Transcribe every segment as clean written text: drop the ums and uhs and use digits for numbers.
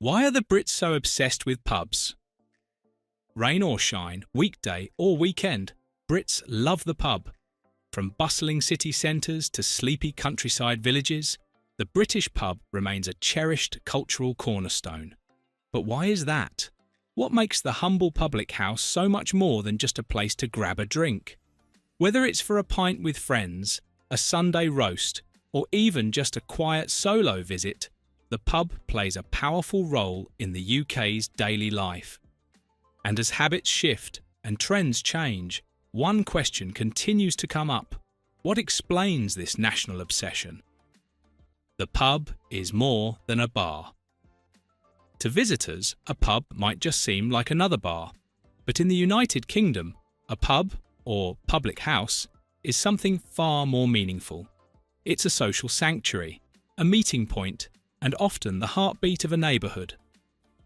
Why are the Brits so obsessed with pubs? Rain or shine, weekday or weekend, Brits love the pub. From bustling city centres to sleepy countryside villages, the British pub remains a cherished cultural cornerstone. But why is that? What makes the humble public house so much more than just a place to grab a drink? Whether it's for a pint with friends, a Sunday roast, or even just a quiet solo visit, the pub plays a powerful role in the UK's daily life. And as habits shift and trends change, one question continues to come up. What explains this national obsession? The pub is more than a bar. To visitors, a pub might just seem like another bar. But in the United Kingdom, a pub, or public house, is something far more meaningful. It's a social sanctuary, a meeting point, and often the heartbeat of a neighbourhood.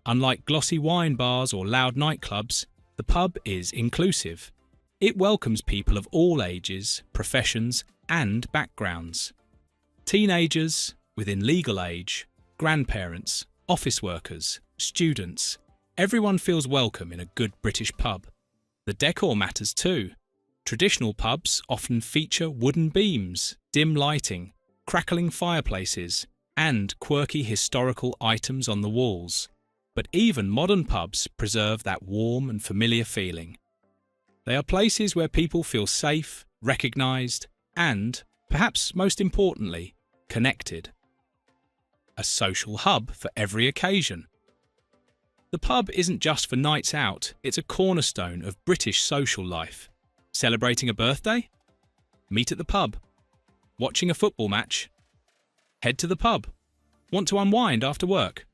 Unlike glossy wine bars or loud nightclubs, the pub is inclusive. It welcomes people of all ages, professions, and backgrounds. Teenagers, within legal age, grandparents, office workers, students, everyone feels welcome in a good British pub. The decor matters too. Traditional pubs often feature wooden beams, dim lighting, crackling fireplaces, and quirky historical items on the walls. But even modern pubs preserve that warm and familiar feeling. They are places where people feel safe, recognised, and, perhaps most importantly, connected. A social hub for every occasion. The pub isn't just for nights out, it's a cornerstone of British social life. Celebrating a birthday? Meet at the pub. Watching a football match? Head to the pub. Want to unwind after work?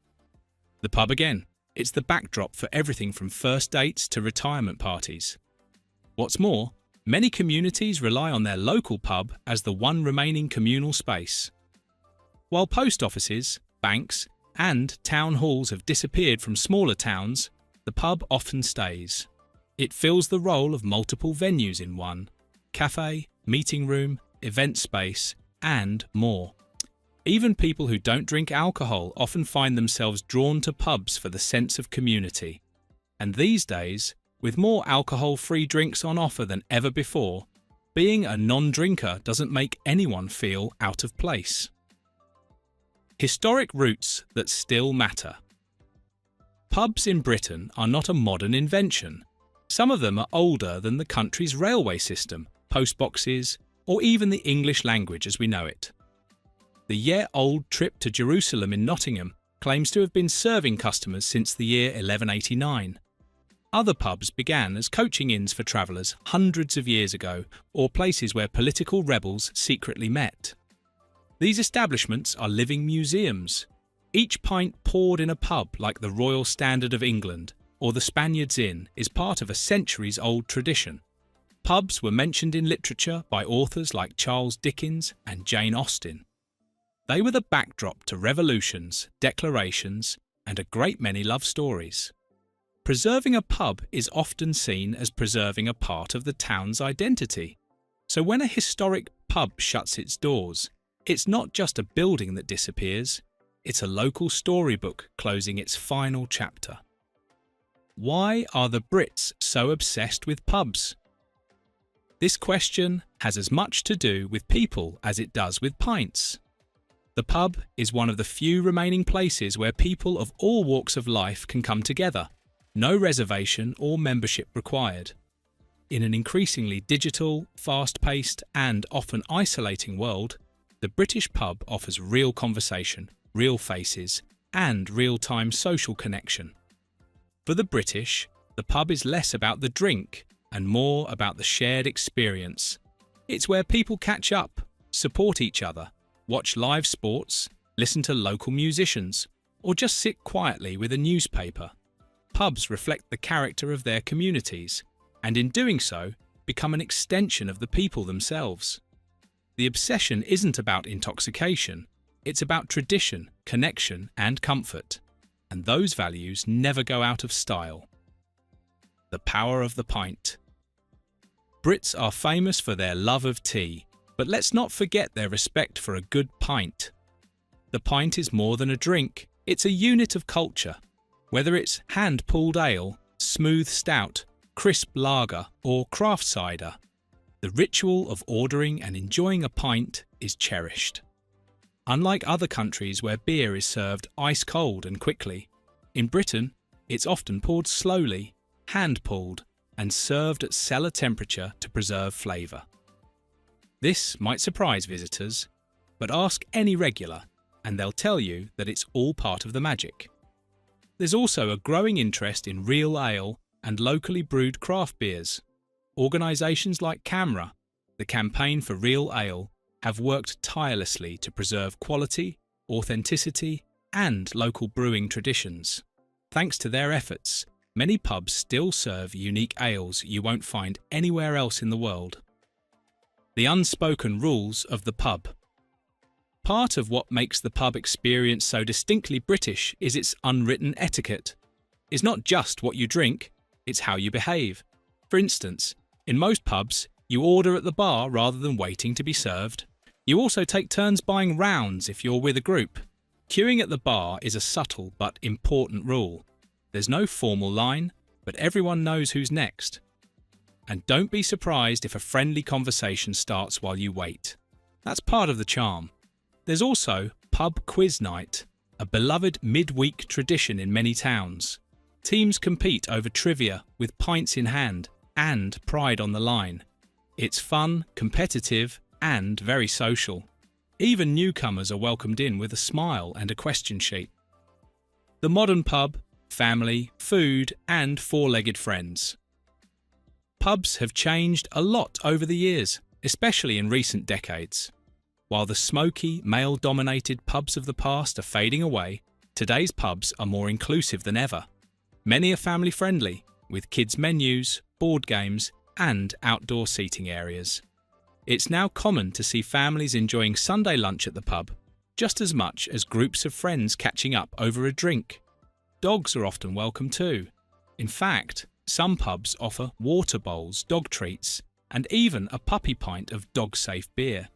The pub again. It's the backdrop for everything from first dates to retirement parties. What's more, many communities rely on their local pub as the one remaining communal space. While post offices, banks, and town halls have disappeared from smaller towns, the pub often stays. It fills the role of multiple venues in one: cafe, meeting room, event space, and more. Even people who don't drink alcohol often find themselves drawn to pubs for the sense of community. And these days, with more alcohol-free drinks on offer than ever before, being a non-drinker doesn't make anyone feel out of place. Historic roots that still matter. Pubs in Britain are not a modern invention. Some of them are older than the country's railway system, postboxes, or even the English language as we know it. The year-old trip to Jerusalem in Nottingham claims to have been serving customers since the year 1189. Other pubs began as coaching inns for travellers hundreds of years ago, or places where political rebels secretly met. These establishments are living museums. Each pint poured in a pub like the Royal Standard of England or the Spaniard's Inn is part of a centuries-old tradition. Pubs were mentioned in literature by authors like Charles Dickens and Jane Austen. They were the backdrop to revolutions, declarations, and a great many love stories. Preserving a pub is often seen as preserving a part of the town's identity. So when a historic pub shuts its doors, it's not just a building that disappears, it's a local storybook closing its final chapter. Why are the Brits so obsessed with pubs? This question has as much to do with people as it does with pints. The pub is one of the few remaining places where people of all walks of life can come together. No reservation or membership required. In an increasingly digital, fast-paced and often isolating world, the British pub offers real conversation, real faces, and real-time social connection. For the British, the pub is less about the drink and more about the shared experience. It's where people catch up, support each other, watch live sports, listen to local musicians, or just sit quietly with a newspaper. Pubs reflect the character of their communities, and in doing so, become an extension of the people themselves. The obsession isn't about intoxication, it's about tradition, connection, and comfort. And those values never go out of style. The power of the pint. Brits are famous for their love of tea, but let's not forget their respect for a good pint. The pint is more than a drink, It's a unit of culture. Whether it's hand-pulled ale, smooth stout, crisp lager or craft cider, the ritual of ordering and enjoying a pint is cherished. Unlike other countries where beer is served ice-cold and quickly, in Britain it's often poured slowly, hand-pulled, and served at cellar temperature to preserve flavour. This might surprise visitors, but ask any regular and they'll tell you that it's all part of the magic. There's also a growing interest in real ale and locally brewed craft beers. Organisations like CAMRA, the Campaign for Real Ale, have worked tirelessly to preserve quality, authenticity, and local brewing traditions. Thanks to their efforts, many pubs still serve unique ales you won't find anywhere else in the world. The unspoken rules of the pub. Part of what makes the pub experience so distinctly British is its unwritten etiquette. It's not just what you drink, it's how you behave. For instance, in most pubs, you order at the bar rather than waiting to be served. You also take turns buying rounds if you're with a group. Queuing at the bar is a subtle but important rule. There's no formal line, but everyone knows who's next. And don't be surprised if a friendly conversation starts while you wait. That's part of the charm. There's also pub quiz night, a beloved midweek tradition in many towns. Teams compete over trivia with pints in hand and pride on the line. It's fun, competitive, and very social. Even newcomers are welcomed in with a smile and a question sheet. The modern pub, family, food, and four-legged friends. Pubs have changed a lot over the years, especially in recent decades. While the smoky, male-dominated pubs of the past are fading away, today's pubs are more inclusive than ever. Many are family-friendly, with kids' menus, board games, and outdoor seating areas. It's now common to see families enjoying Sunday lunch at the pub, just as much as groups of friends catching up over a drink. Dogs are often welcome too. In fact, some pubs offer water bowls, dog treats, and even a puppy pint of dog-safe beer.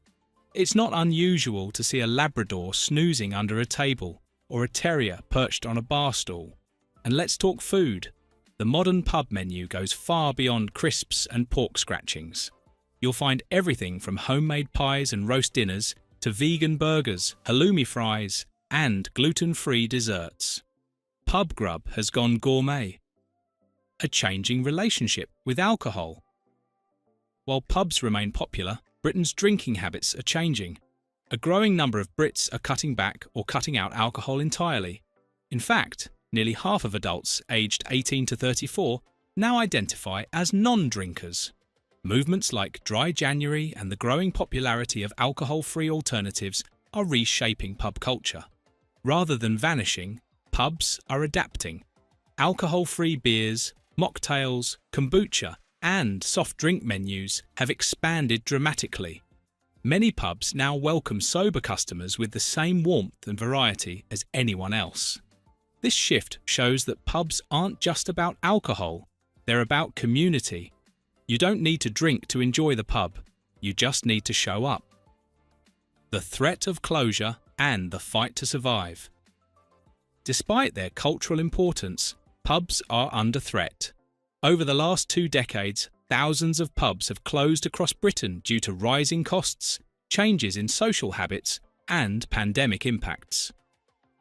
It's not unusual to see a Labrador snoozing under a table or a terrier perched on a bar stool. And let's talk food. The modern pub menu goes far beyond crisps and pork scratchings. You'll find everything from homemade pies and roast dinners to vegan burgers, halloumi fries, and gluten-free desserts. Pub grub has gone gourmet. A changing relationship with alcohol. While pubs remain popular, Britain's drinking habits are changing. A growing number of Brits are cutting back or cutting out alcohol entirely. In fact, nearly half of adults aged 18 to 34 now identify as non-drinkers. Movements like Dry January and the growing popularity of alcohol-free alternatives are reshaping pub culture. Rather than vanishing, pubs are adapting. Alcohol-free beers, mocktails, kombucha, and soft drink menus have expanded dramatically. Many pubs now welcome sober customers with the same warmth and variety as anyone else. This shift shows that pubs aren't just about alcohol, they're about community. You don't need to drink to enjoy the pub, you just need to show up. The threat of closure and the fight to survive. Despite their cultural importance, pubs are under threat. Over the last 2 decades, thousands of pubs have closed across Britain due to rising costs, changes in social habits, and pandemic impacts.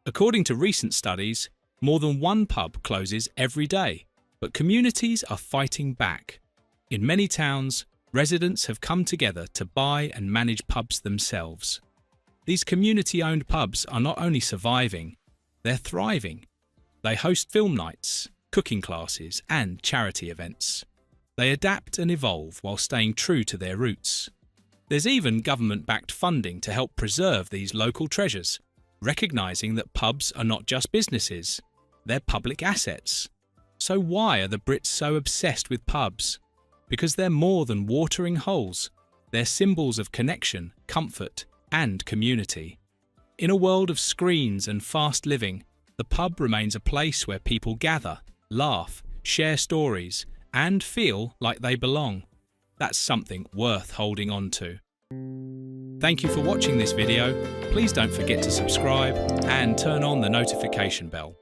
According to recent studies, more than one pub closes every day, but communities are fighting back. In many towns, residents have come together to buy and manage pubs themselves. These community-owned pubs are not only surviving, they're thriving. They host film nights, cooking classes, and charity events. They adapt and evolve while staying true to their roots. There's even government-backed funding to help preserve these local treasures, recognising that pubs are not just businesses, they're public assets. So why are the Brits so obsessed with pubs? Because they're more than watering holes. They're symbols of connection, comfort, and community. In a world of screens and fast living, the pub remains a place where people gather, laugh, share stories, and feel like they belong. That's something worth holding on to. Thank you for watching this video. Please don't forget to subscribe and turn on the notification bell.